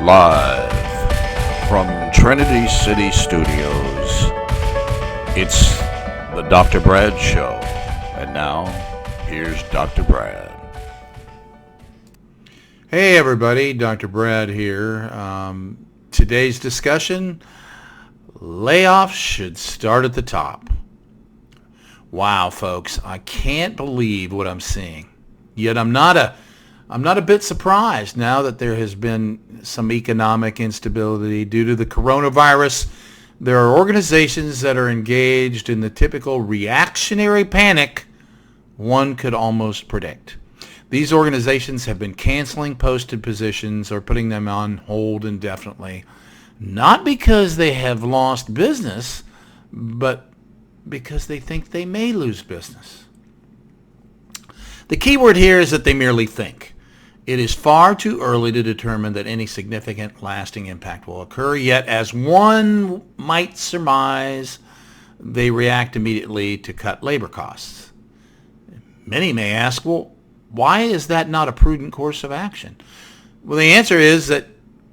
Live from Trinity City Studios, it's the Dr. Brad Show. And now, here's Dr. Brad. Hey everybody, Dr. Brad here. Today's discussion, layoffs should start at the top. Wow, folks, I can't believe what I'm seeing. Yet I'm not a bit surprised now that there has been some economic instability due to the coronavirus. There are organizations that are engaged in the typical reactionary panic one could almost predict. These organizations have been canceling posted positions or putting them on hold indefinitely, not because they have lost business, but because they think they may lose business. The key word here is that they merely think. It is far too early to determine that any significant lasting impact will occur, yet as one might surmise, they react immediately to cut labor costs. Many may ask, well, why is that not a prudent course of action? Well, the answer is that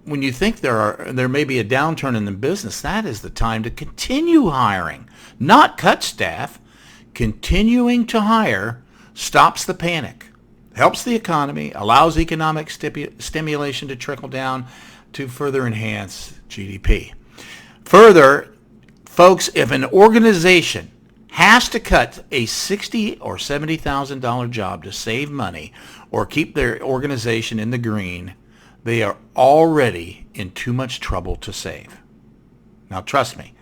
when you think there may be a downturn in the business, that is the time to continue hiring, not cut staff. Continuing to hire stops the panic, helps the economy, allows economic stimulation to trickle down to further enhance GDP. Further, folks, if an organization has to cut a $60,000 or $70,000 job to save money or keep their organization in the green, they are already in too much trouble to save. Now, trust me.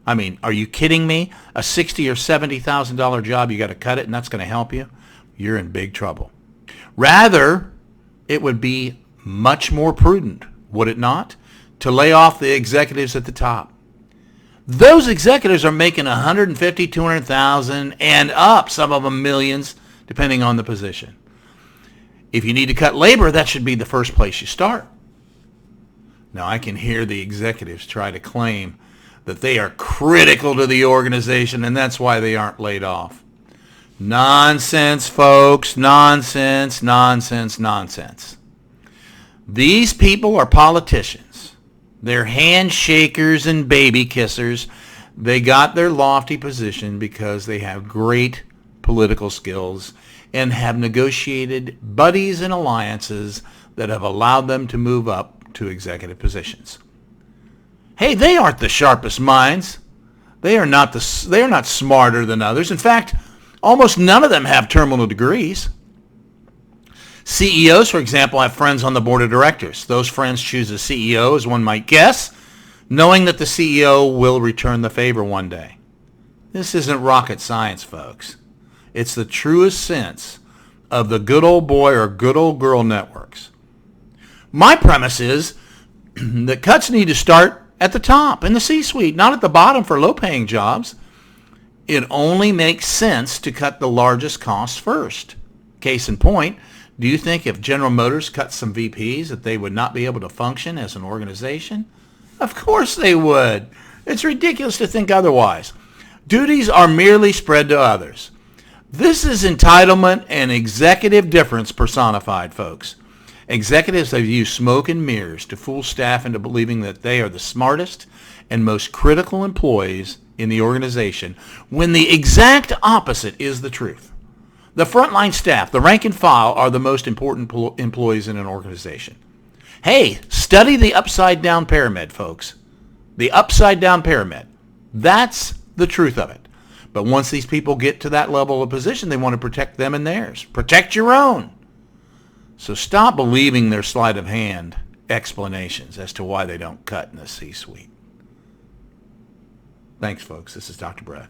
I mean, are you kidding me? A $60,000 or $70,000 job, you got to cut it, and that's going to help you? You're in big trouble. Rather, it would be much more prudent, would it not, to lay off the executives at the top. Those executives are making $150,000, $200,000 and up, some of them millions, depending on the position. If you need to cut labor, that should be the first place you start. Now, I can hear the executives try to claim that they are critical to the organization and that's why they aren't laid off. Nonsense, folks. Nonsense, nonsense, nonsense. These people are politicians. They're handshakers and baby kissers. They got their lofty position because they have great political skills and have negotiated buddies and alliances that have allowed them to move up to executive positions. Hey, they aren't the sharpest minds. They are not smarter than others. In fact, almost none of them have terminal degrees. CEOs, for example, have friends on the board of directors. Those friends choose a CEO, as one might guess, knowing that the CEO will return the favor one day. This isn't rocket science, folks. It's the truest sense of the good old boy or good old girl networks. My premise is that cuts need to start at the top, in the C-suite, not at the bottom for low-paying jobs. It only makes sense to cut the largest costs first. Case in point, do you think if General Motors cut some VPs that they would not be able to function as an organization? Of course they would. It's ridiculous to think otherwise. Duties are merely spread to others. This is entitlement and executive difference personified, folks. Executives have used smoke and mirrors to fool staff into believing that they are the smartest and most critical employees in the organization, when the exact opposite is the truth. The frontline staff, the rank and file, are the most important employees in an organization. Hey, study the upside-down pyramid, folks. The upside-down pyramid. That's the truth of it. But once these people get to that level of position, they want to protect them and theirs. Protect your own. So stop believing their sleight of hand explanations as to why they don't cut in the C-suite. Thanks, folks. This is Dr. Brad.